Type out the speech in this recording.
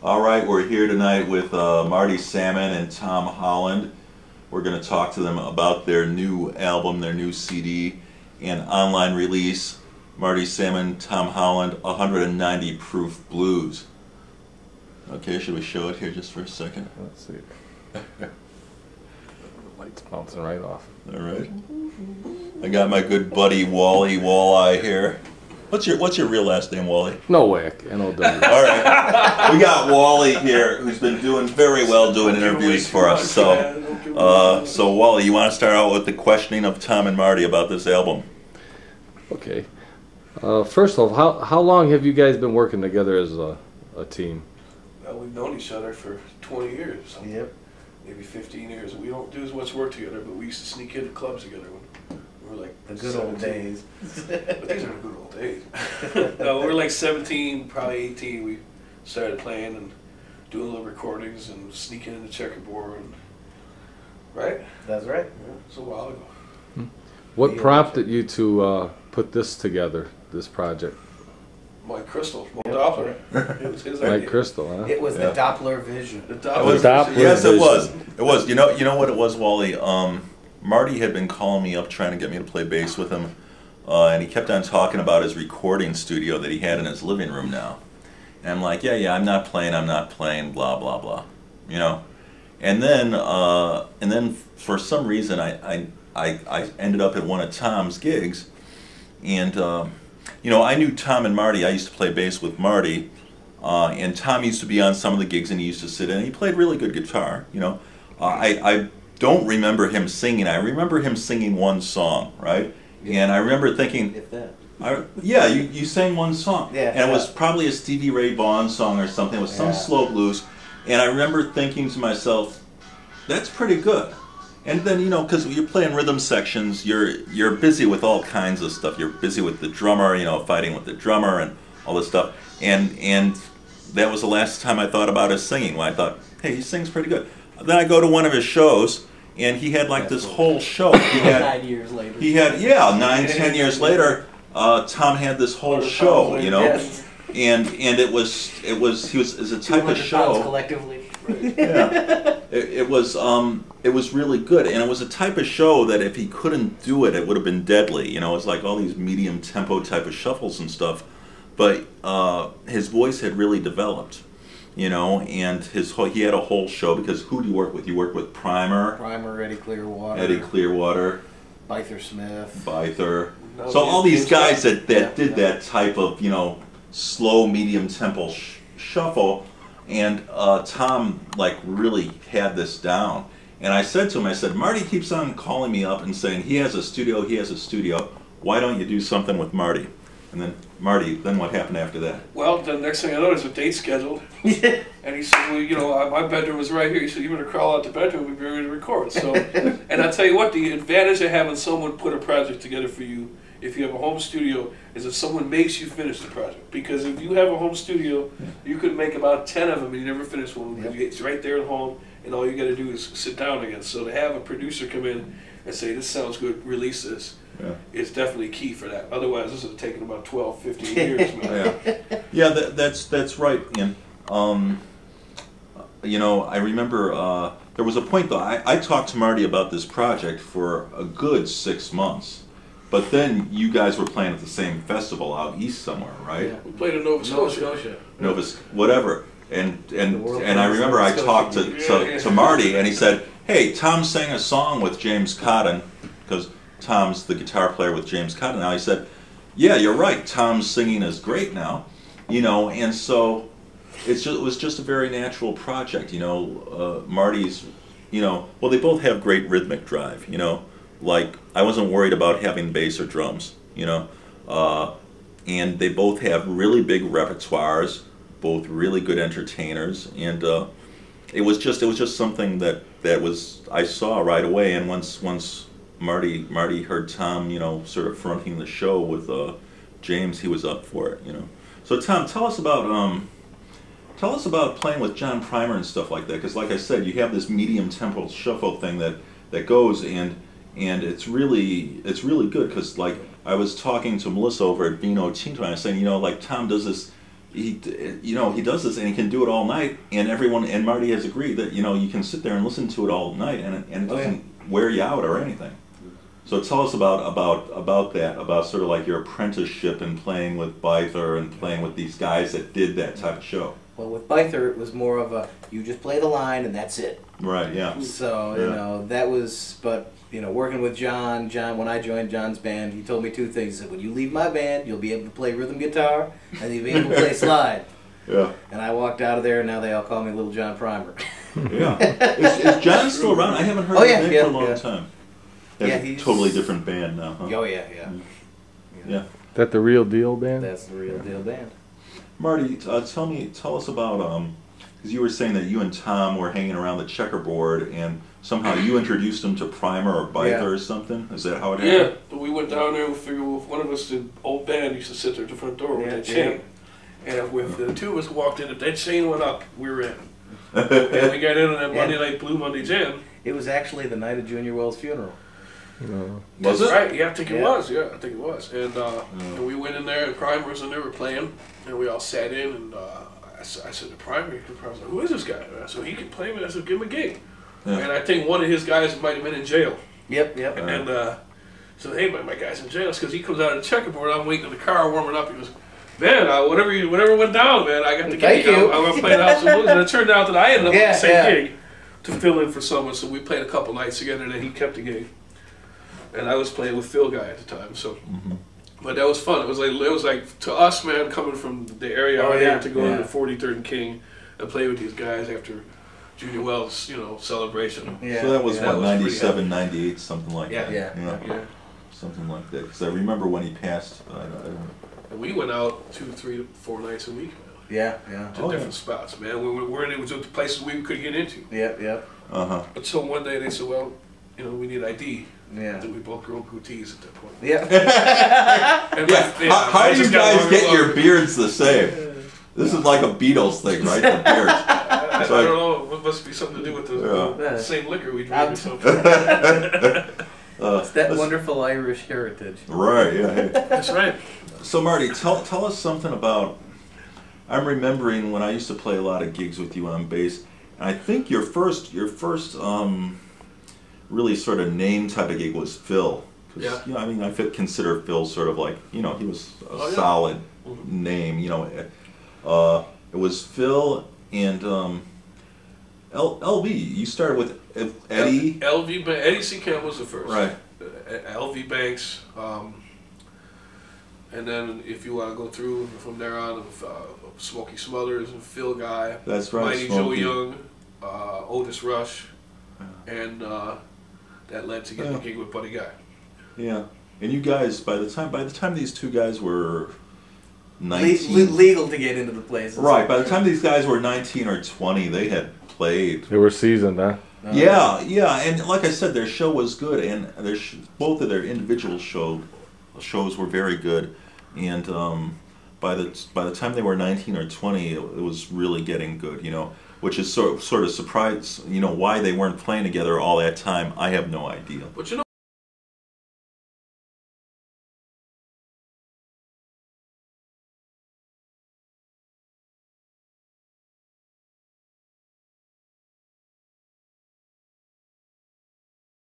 All right, we're here tonight with Marty Salmon and Tom Holland. We're going to talk to them about their new album, their new CD, and online release. Marty Salmon, Tom Holland, 190 Proof Blues. Okay, should we show it here just for a second? Let's see. The light's bouncing right off. All right. I got my good buddy WallyWalleye here. What's your real last name, Wally? Nowack, N-O-W. All right. We got Wally here, who's been doing very well doing interviews for us. So Wally, you want to start out with the questioning of Tom and Marty about this album? Okay. First of all, how long have you guys been working together as a team? Well, we've known each other for 20 years. Yep. Maybe 15 years. We don't do as much work together, but we used to sneak into clubs together when we were like The good 17. old days. But these are the good old days. No, we were like 17, probably 18. We started playing and doing little recordings and sneaking in the checkerboard. And, right? That's right. Yeah, it's a while ago. What prompted you to put this together, this project? Mike Crystal, Doppler. It was his Mike idea. Crystal, huh? It was Yeah. the Doppler vision. The It Doppler. was, Doppler yes, it was. vision. It was. You know what it was, Wally? Marty had been calling me up trying to get me to play bass with him, and he kept on talking about his recording studio that he had in his living room now. And I'm like, yeah, I'm not playing, blah blah blah, you know. And then for some reason I ended up at one of Tom's gigs, and you know, I knew Tom and Marty. I used to play bass with Marty, and Tom used to be on some of the gigs, and he used to sit in. And he played really good guitar, you know. I don't remember him singing. I remember him singing one song, right? Yeah. And I remember thinking, If that. yeah, you sang one song, Yeah, and it was probably a Stevie Ray Vaughan song or something. It was some slow blues, and I remember thinking to myself, that's pretty good. And then, you know, because you're playing rhythm sections, you're busy with all kinds of stuff. You're busy with the drummer, you know, fighting with the drummer and all this stuff. And that was the last time I thought about his singing. When I thought, hey, he sings pretty good. Then I go to one of his shows, and he had like this whole show. He had 9 years later. He had 9-10 years later. Tom had this whole show, you know, Yes. and it was a type of 200 pounds show. collectively. Yeah. It was really good, and it was a type of show that if he couldn't do it, it would have been deadly. You know, it's like all these medium tempo type of shuffles and stuff. But his voice had really developed, you know, and he had a whole show because who do you work with? You work with Primer, Eddie Clearwater. Eddie Clearwater, Byther Smith. Byther. No, So all these James guys Scott. that did that type of, you know, slow medium tempo shuffle. And Tom, like, really had this down. And I said to him, I said, Marty keeps on calling me up and saying, he has a studio. Why don't you do something with Marty? And then, Marty, then what happened after that? Well, the next thing I know, there's a date scheduled. And he said, well, you know, my bedroom was right here. He said, you better crawl out the bedroom and be ready to record. So, and I'll tell you what, the advantage of having someone put a project together for you, if you have a home studio, is that someone makes you finish the project. Because if you have a home studio, you could make about 10 of them and you never finish one. Yep. It's right there at home, and all you got to do is sit down again. So to have a producer come in and say, this sounds good, release this, it's definitely key for that. Otherwise, this would have taken about 12, 15 years, man. Yeah, that's right. And you know, I remember there was a point though. I talked to Marty about this project for a good 6 months, but then you guys were playing at the same festival out east somewhere, right? Yeah. We played in Nova Scotia. Whatever. And world I remember I famous talked Scotia. to Marty, and he said, "Hey, Tom sang a song with James Cotton because Tom's the guitar player with James Cotton." Now he said, "Yeah, you're right. Tom's singing is great now, you know." And so it was just a very natural project, you know. Marty's, you know, well, they both have great rhythmic drive, you know. Like, I wasn't worried about having bass or drums, you know. And they both have really big repertoires, both really good entertainers, and it was just something that I saw right away. And once Marty heard Tom, you know, sort of fronting the show with James, he was up for it, you know. So Tom, tell us about playing with John Primer and stuff like that, because like I said, you have this medium tempo shuffle thing that goes, and it's really good, because like I was talking to Melissa over at Vino Tinto, and I was saying, you know, like Tom does this he does this and he can do it all night, and everyone and Marty has agreed that you can sit there and listen to it all night, and it doesn't wear you out or anything. So tell us about that, about sort of like your apprenticeship and playing with Byther and playing with these guys that did that type of show. Well, with Byther, it was more of a, you just play the line and that's it. Right, yeah. So, that was, but, working with John, when I joined John's band, he told me two things. He said, when you leave my band, you'll be able to play rhythm guitar and you'll be able to play slide. Yeah. And I walked out of there, and now they all call me Little John Primer. Yeah. Is John still around? I haven't heard his name for a long time. Yeah, he's a totally different band now, huh? Oh, yeah. Yeah. That the Real Deal band? That's the Real Deal band. Marty, tell us about, because you were saying that you and Tom were hanging around the checkerboard, and somehow you introduced him to Primer or Byther or something. Is that how it happened? Yeah, we went down there and we figured if one of us, the old band, used to sit there at the front door with that chain. And if the two of us walked in, if that chain went up, we were in. And we got in on that Monday night Blue Monday Jam. It was actually the night of Junior Wells' funeral. Was it? Right, yeah, I think it was. Yeah, I think it was. And we went in there, and Primer was in there, were playing, and we all sat in, and I said to Primer, was like, who is this guy? And I said, he can play me. I said, give him a gig. Yeah. And I think one of his guys might have been in jail. Yep. And so, hey, my guy's in jail. Because he comes out of the checkerboard, I'm waiting in the car, warming up. He goes, man, whatever went down, man, I got the gig. I'm going to play the House of Blues. And it turned out that I ended up with the same gig to fill in for someone. So we played a couple nights together, and then he kept the gig. And I was playing with Phil Guy at the time, so. But that was fun. It was like to us, man, coming from the area out here to go to 43rd and King and play with these guys after Junior Wells, celebration. Yeah. So that was what, 97, 98, something like that. Yeah. Something like that. Because I remember when he passed. And we went out 2, 3, 4 nights a week, man. Yeah. To different spots, man. It was the places we could get into. Yep. But so one day they said, well, we need ID. Yeah. Then we both grew goatees at that point. Yeah. How do you guys get your beards the same? This is like a Beatles thing, right? The beards. I don't know. It must be something to do with the same liquor we drink or something. It's that wonderful Irish heritage. Right. Yeah. Hey. That's right. So Marty, tell us something about. I'm remembering when I used to play a lot of gigs with you on bass, and I think your first really sort of name type of gig was Phil. Yeah. I consider Phil sort of like, he was a solid name, It was Phil and LV. You started with Eddie. LV, Eddie C. Campbell was the first. Right. LV Banks. And then if you want to go through from there on, Smokey Smothers and Phil Guy. That's right. Mighty Joe Young, Otis Rush, and that led to getting the gig with Buddy Guy. Yeah, and you guys, by the time these two guys were 19, legal to get into the place. Right. By the time these guys were 19 or 20, they had played. They were seasoned, huh? Yeah, and like I said, their show was good, and both of their individual shows were very good, and by the time they were 19 or 20, it was really getting good, which is sort of surprised, why they weren't playing together all that time. I have no idea. But